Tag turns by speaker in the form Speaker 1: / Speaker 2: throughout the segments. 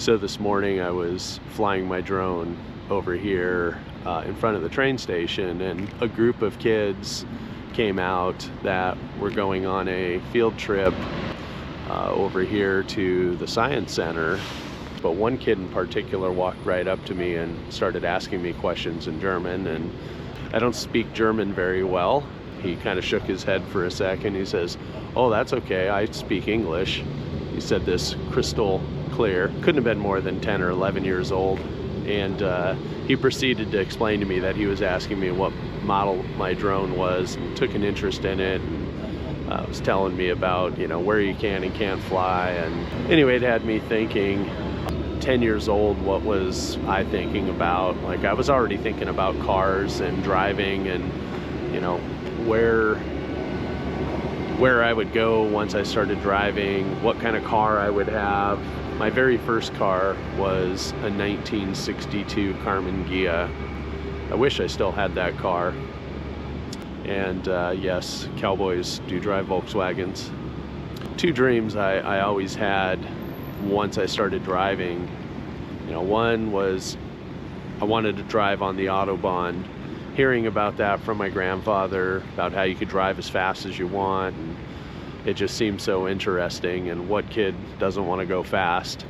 Speaker 1: So this morning I was flying my drone over here in front of the train station, and a group of kids came out that were going on a field trip over here to the science center. But one kid in particular walked right up to me and started asking me questions in German, and I don't speak German very well. He kind of shook his head for a second. He says, "Oh, that's okay, I speak English." He said this crystal clear. Couldn't have been more than 10 or 11 years old. And he proceeded to explain to me that he was asking me what model my drone was, and took an interest in it, and was telling me about, you know, where you can and can't fly. And anyway, it had me thinking, 10 years old, what was I thinking about? Like, I was already thinking about cars and driving, and, you know, where I would go once I started driving, what kind of car I would have. My very first car was a 1962 Karmann Ghia. I wish I still had that car. And yes, cowboys do drive Volkswagens. Two dreams I always had once I started driving. You know, one was I wanted to drive on the Autobahn. Hearing about that from my grandfather, about how you could drive as fast as you want, and it just seemed so interesting, and what kid doesn't want to go fast?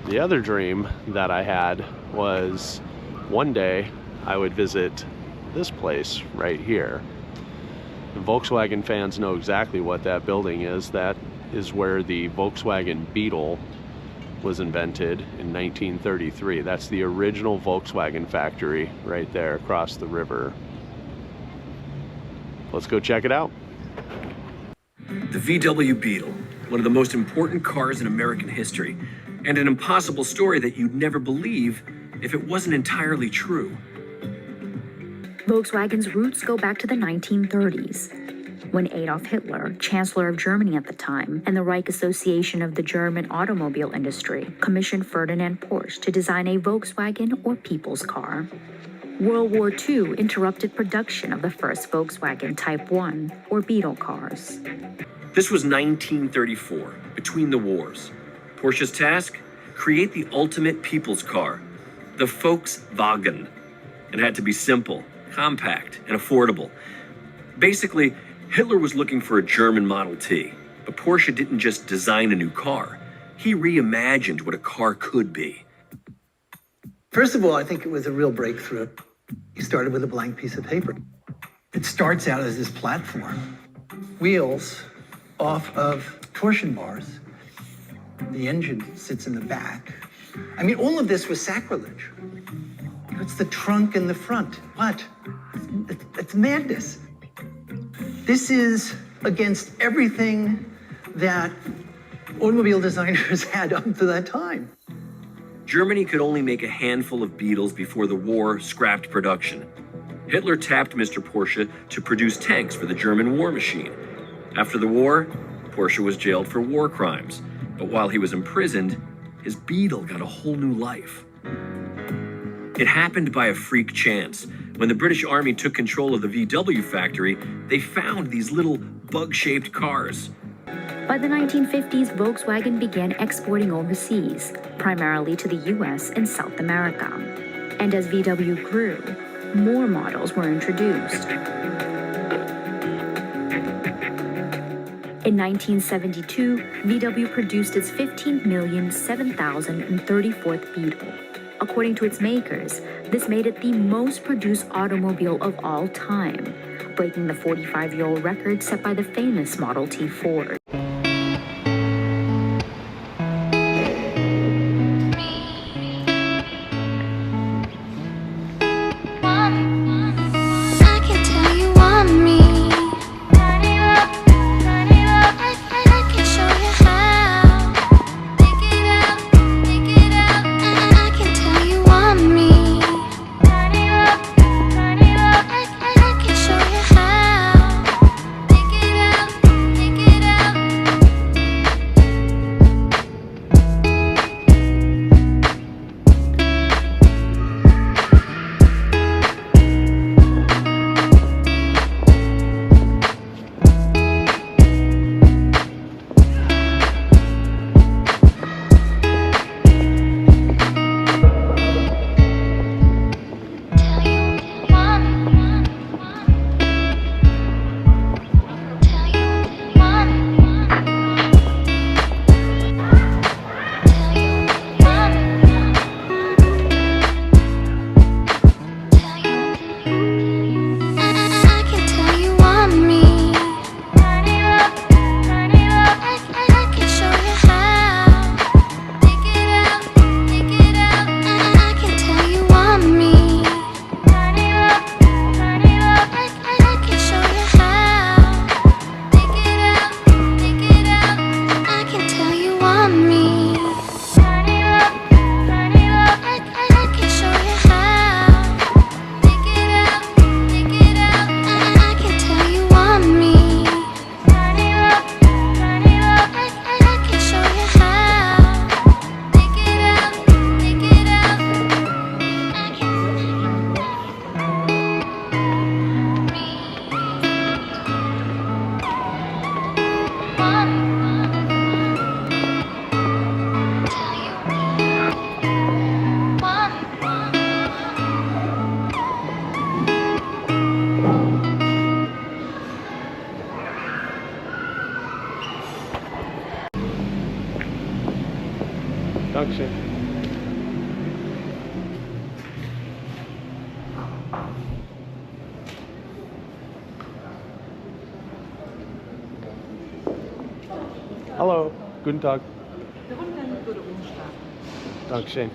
Speaker 1: The other dream that I had was one day I would visit this place right here. And Volkswagen fans know exactly what that building is. That is where the Volkswagen Beetle was invented in 1933. That's the original Volkswagen factory right there across the river. Let's go check it out.
Speaker 2: The VW Beetle, one of the most important cars in American history, and an impossible story that you'd never believe if it wasn't entirely true.
Speaker 3: Volkswagen's roots go back to the 1930s, when Adolf Hitler, Chancellor of Germany at the time, and the Reich Association of the German automobile industry commissioned Ferdinand Porsche to design a Volkswagen, or people's car. World War II interrupted production of the first Volkswagen Type 1, or Beetle cars.
Speaker 2: This was 1934, between the wars. Porsche's task? Create the ultimate people's car, the Volkswagen. It had to be simple, compact, and affordable. Basically, Hitler was looking for a German Model T, but Porsche didn't just design a new car. He reimagined what a car could be.
Speaker 4: First of all, I think it was a real breakthrough. He started with a blank piece of paper. It starts out as this platform, wheels off of torsion bars. The engine sits in the back. I mean, all of this was sacrilege. It's the trunk and the front. What? It's madness. This is against everything that automobile designers had up to that time.
Speaker 2: Germany could only make a handful of Beetles before the war scrapped production. Hitler tapped Mr. Porsche to produce tanks for the German war machine. After the war, Porsche was jailed for war crimes. But while he was imprisoned, his Beetle got a whole new life. It happened by a freak chance. When the British Army took control of the VW factory, they found these little bug-shaped cars.
Speaker 3: By the 1950s, Volkswagen began exporting overseas, primarily to the US and South America. And as VW grew, more models were introduced. In 1972, VW produced its 15,007,034th Beetle. According to its makers, this made it the most produced automobile of all time, breaking the 45-year-old record set by the famous Model T Ford.
Speaker 5: want me. Turn it up, I can show you how. Think it out, I can tell you want me. Turn it up, I can show you how. Think it out, I
Speaker 1: Dankeschön. Hallo, guten Tag. Dankeschön.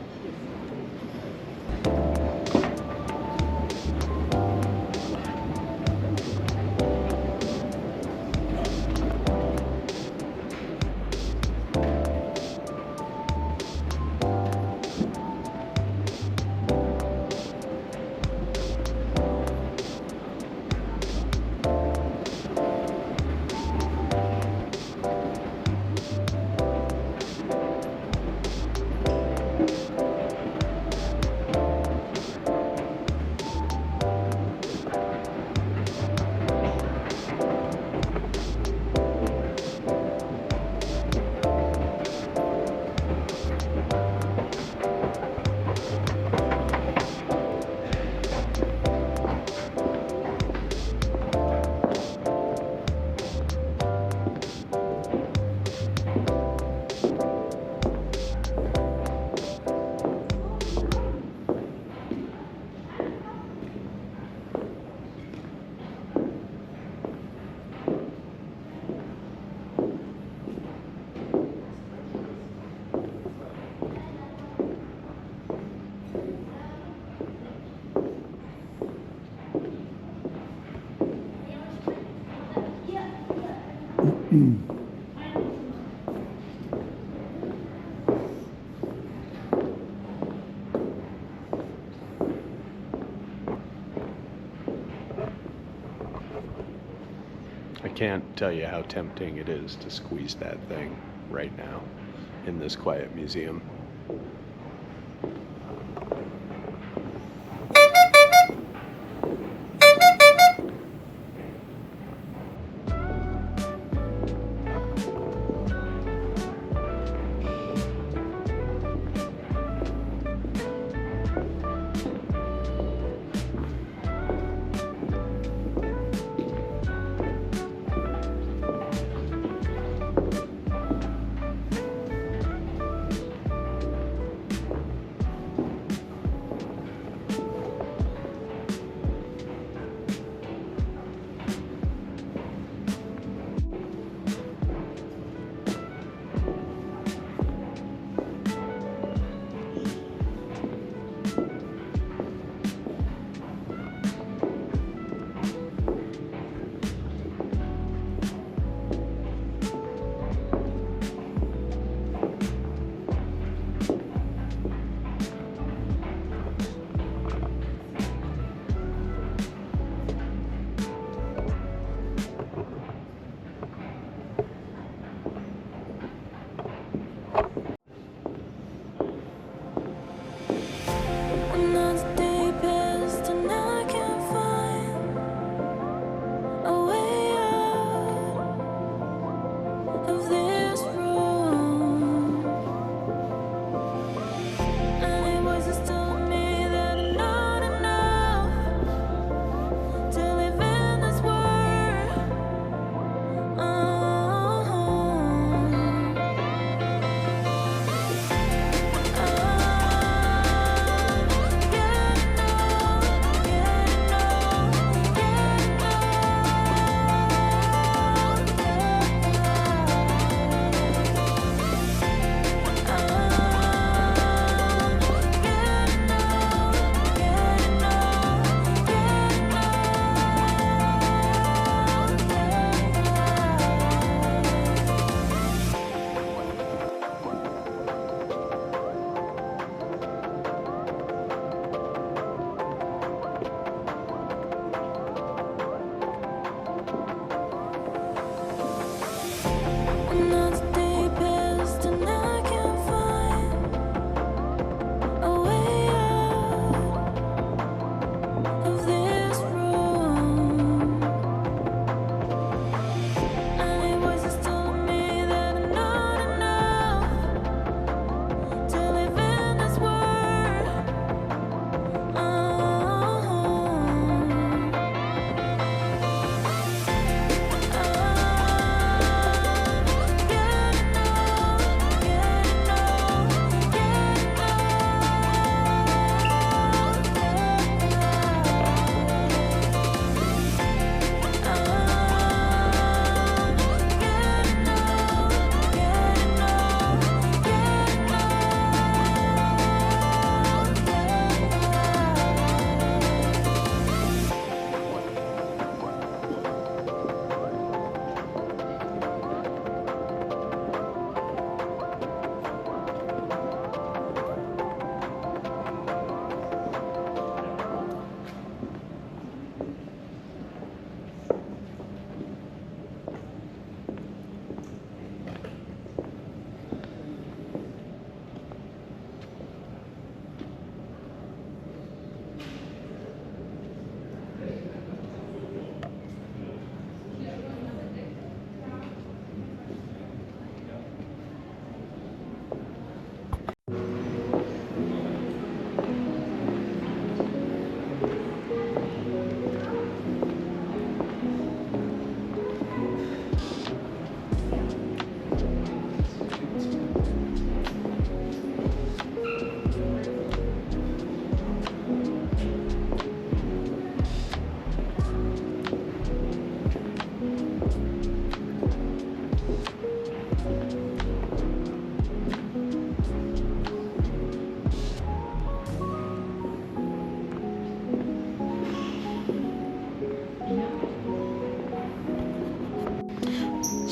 Speaker 1: I can't tell you how tempting it is to squeeze that thing right now in this quiet museum.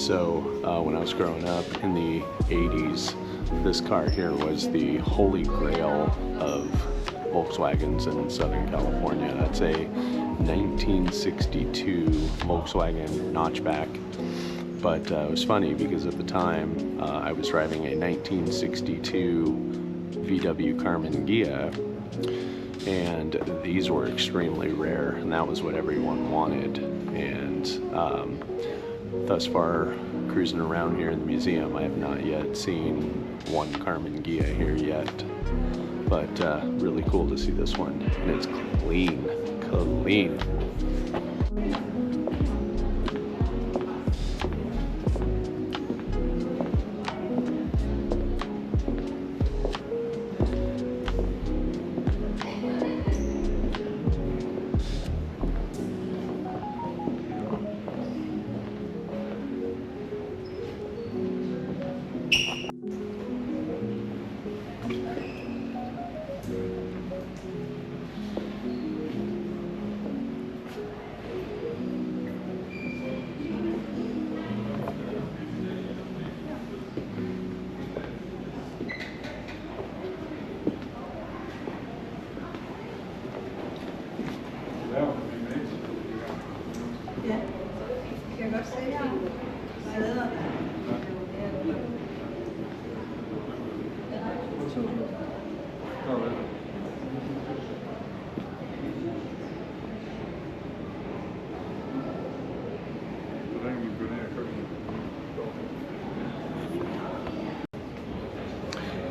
Speaker 1: So when I was growing up in the 80s, this car here was the holy grail of Volkswagens in Southern California. That's a 1962 Volkswagen notchback. But it was funny because at the time I was driving a 1962 VW Carmen Ghia, and these were extremely rare, and that was what everyone wanted. And thus far, cruising around here in the museum, I have not yet seen one Carmen Ghia here yet. But really cool to see this one, and it's clean.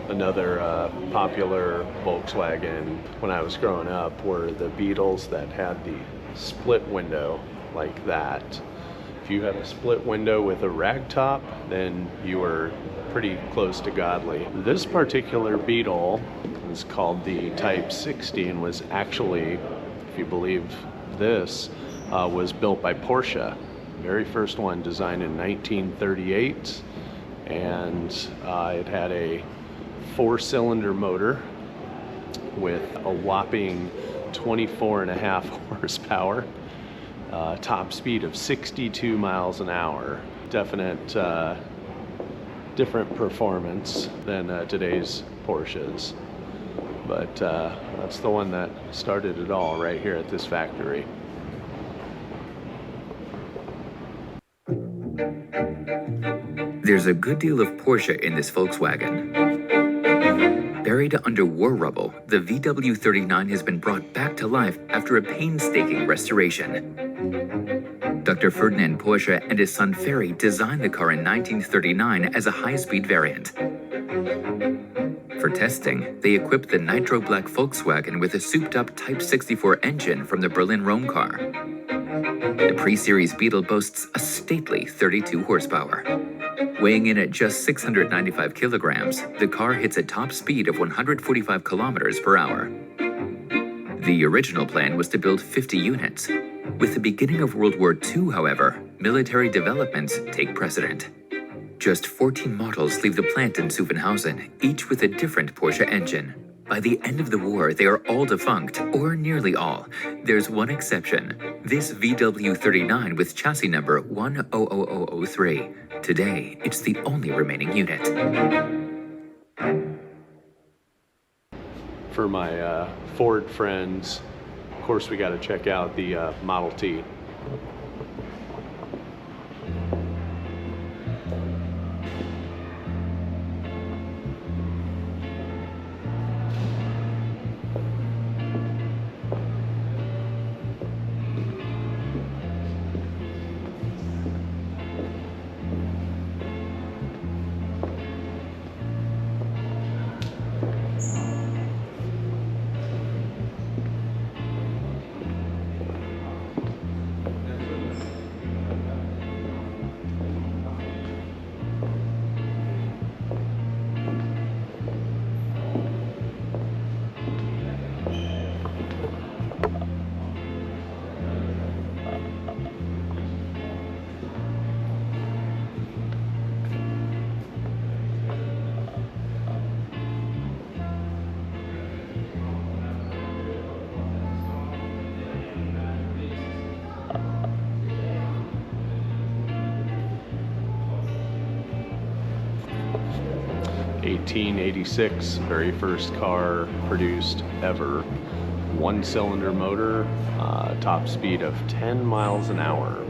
Speaker 1: Another popular Volkswagen when I was growing up were the Beetles that had the split window like that. If you had a split window with a rag top, then you were pretty close to godly. This particular Beetle is called the Type 60 and was actually, if you believe this, was built by Porsche. Very first one, designed in 1938, and it had a 4-cylinder motor with a whopping 24.5 horsepower, top speed of 62 miles an hour. Definite different performance than today's Porsches, but that's the one that started it all right here at this factory.
Speaker 6: There's a good deal of Porsche in this Volkswagen. Buried under war rubble, the VW39 has been brought back to life after a painstaking restoration. Dr. Ferdinand Porsche and his son Ferry designed the car in 1939 as a high-speed variant. For testing, they equipped the nitro black Volkswagen with a souped-up Type 64 engine from the Berlin Rome car. The pre-series Beetle boasts a stately 32 horsepower. Weighing in at just 695 kilograms, the car hits a top speed of 145 kilometers per hour. The original plan was to build 50 units. With the beginning of World War II, however, military developments take precedent. Just 14 models leave the plant in Zuffenhausen, each with a different Porsche engine. By the end of the war, they are all defunct, or nearly all. There's one exception, this VW39 with chassis number 100003. Today, it's the only remaining unit.
Speaker 1: For my Ford friends, of course we got to check out the Model T. 1886, very first car produced ever. 1-cylinder motor, top speed of 10 miles an hour.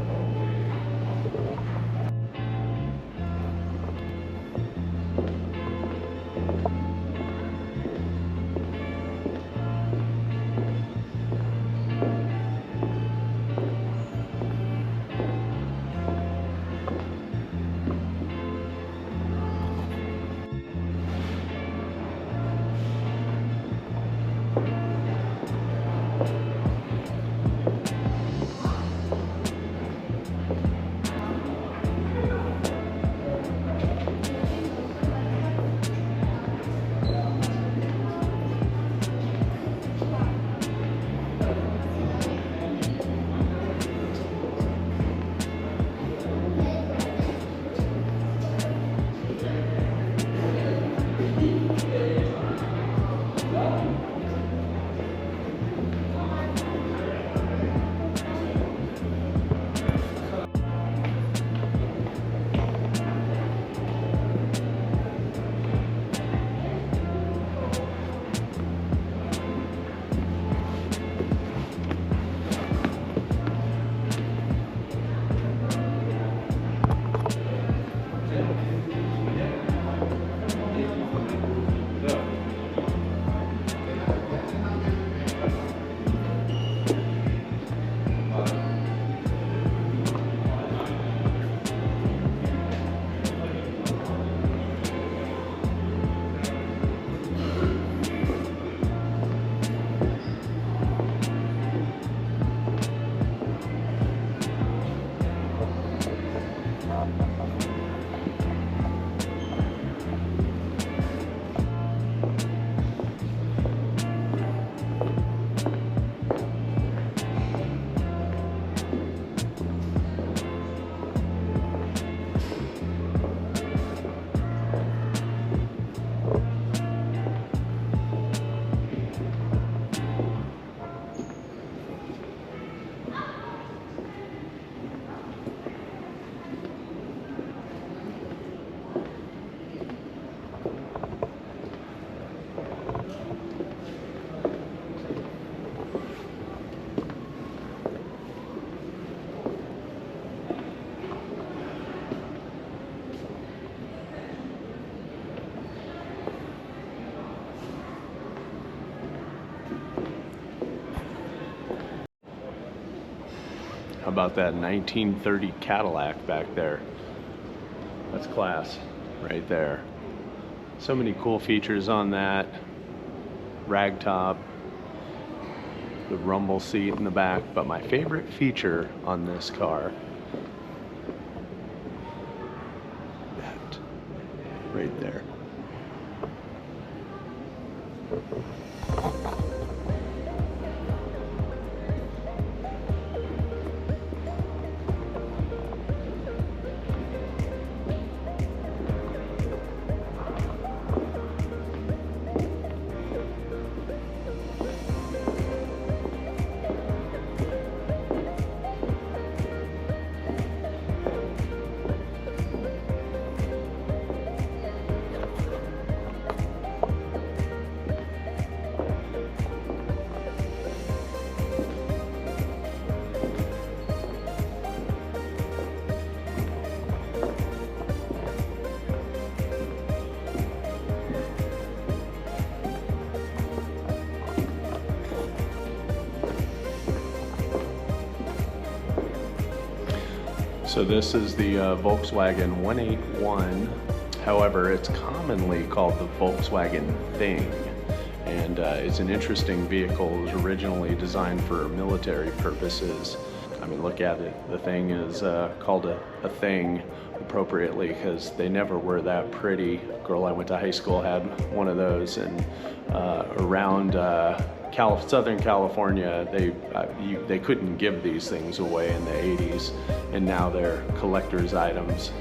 Speaker 1: How about that 1930 Cadillac back there? That's class right there. So many cool features on that. Ragtop, the rumble seat in the back, but my favorite feature on this car, that right there. So this is the Volkswagen 181. However, it's commonly called the Volkswagen Thing. And it's an interesting vehicle. It was originally designed for military purposes. I mean, look at it. The Thing is called a thing appropriately because they never were that pretty. A girl I went to high school had one of those, and around Southern California, they couldn't give these things away in the 80s, and now they're collector's items.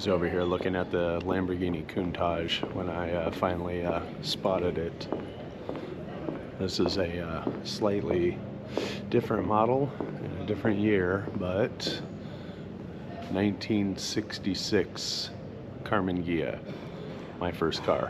Speaker 1: was over here looking at the Lamborghini Countach when I finally spotted it. This is a slightly different model in a different year, but 1966 Carmen Ghia, my first car.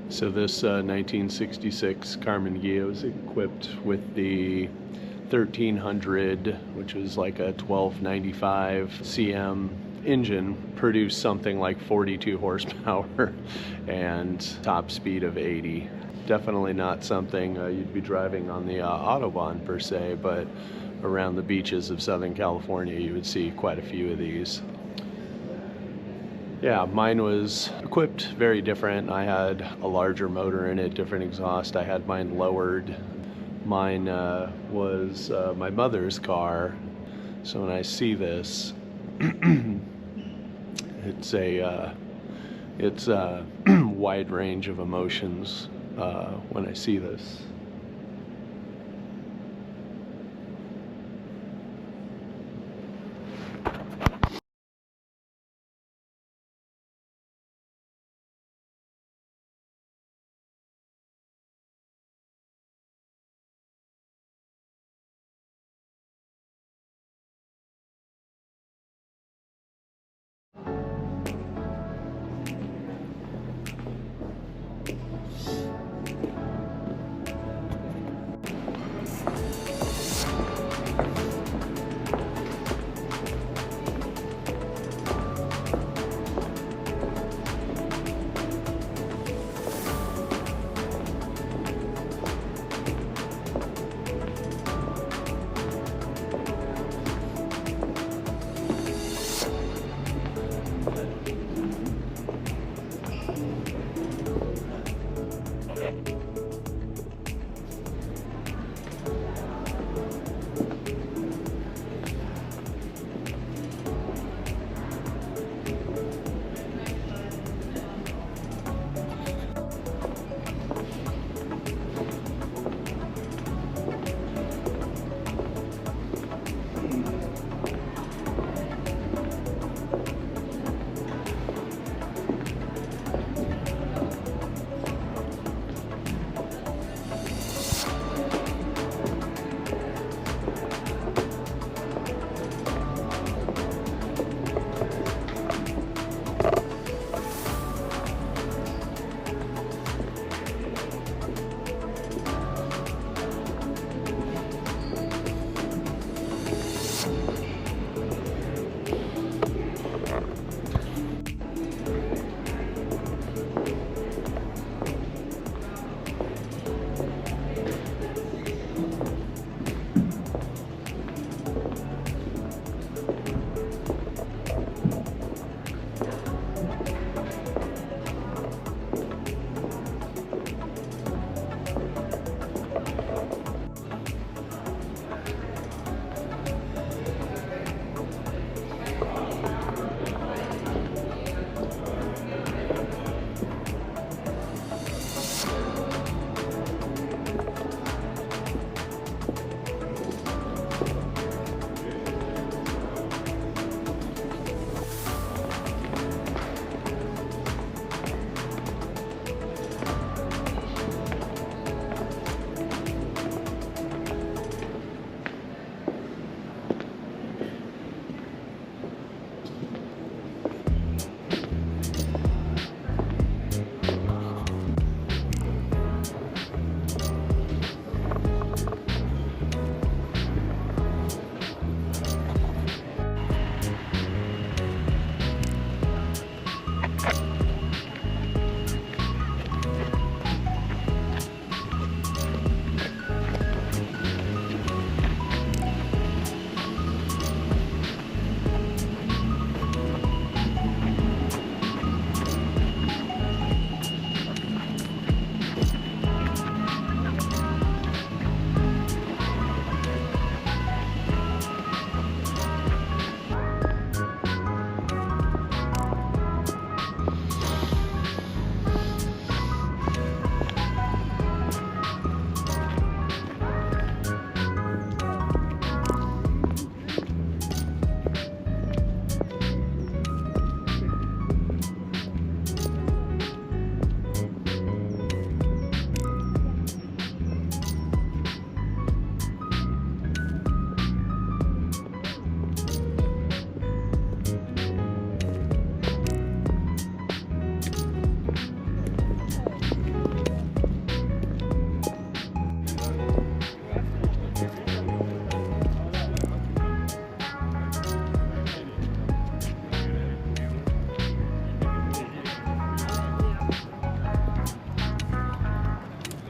Speaker 1: So this 1966 Carmen Ghia was equipped with the 1300, which was like a 1295 cm engine, produced something like 42 horsepower and top speed of 80. Definitely not something you'd be driving on the Autobahn per se, but around the beaches of Southern California you would see quite a few of these. Yeah, mine was equipped very different. I had a larger motor in it, different exhaust. I had mine lowered. Mine was my mother's car. So when I see this, it's a wide range of emotions when I see this.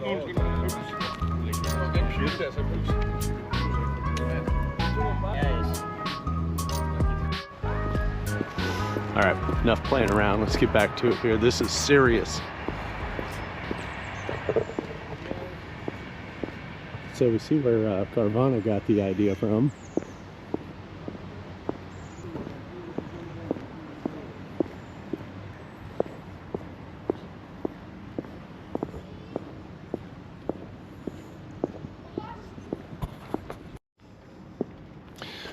Speaker 1: All right, enough playing around. Let's get back to it here. This is serious. So we see where Carvana got the idea from.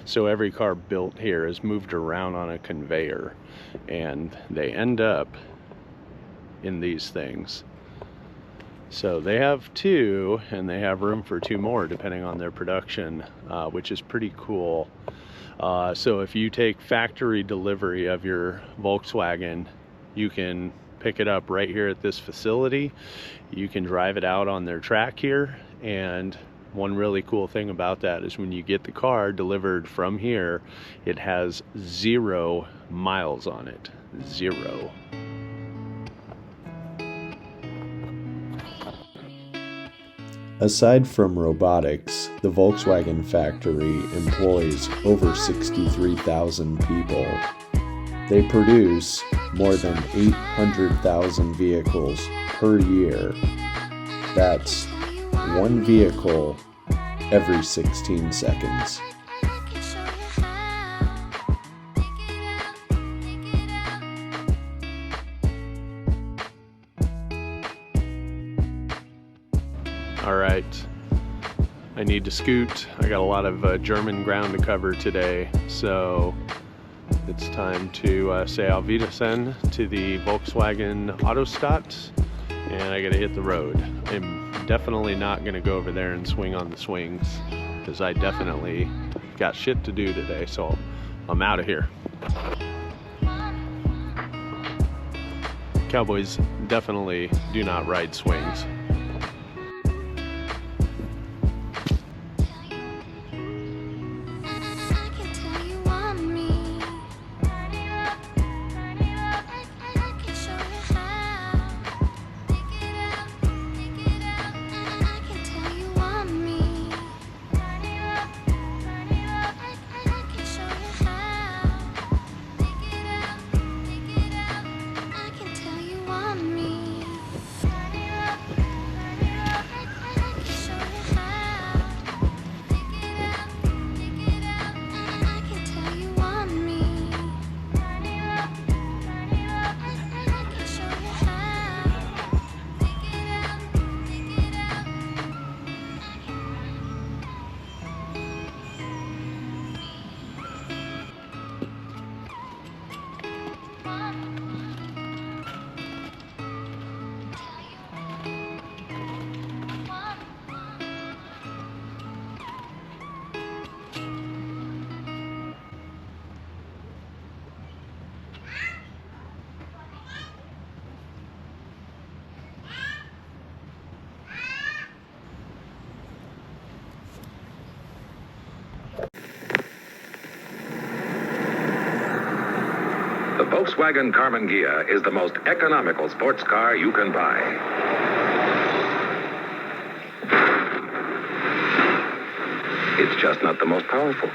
Speaker 1: So every car built here is moved around on a conveyor, and they end up in these things. So they have two, and they have room for two more depending on their production, which is pretty cool. So if you take factory delivery of your Volkswagen, you can pick it up right here at this facility. You can drive it out on their track here, and one really cool thing about that is when you get the car delivered from here, it has 0 miles on it. 0. Aside from robotics, the Volkswagen factory employs over 63,000 people. They produce more than 800,000 vehicles per year. That's one vehicle every 16 seconds. All right, I need to scoot. I got a lot of German ground to cover today, so it's time to say Auf Wiedersehen to the Volkswagen Autostadt, and I gotta hit the road. I'm definitely not gonna go over there and swing on the swings, because I definitely got shit to do today, so I'm out of here. Cowboys definitely do not ride swings.
Speaker 7: The Volkswagen Karmann Ghia is the most economical sports car you can buy. It's just not the most powerful.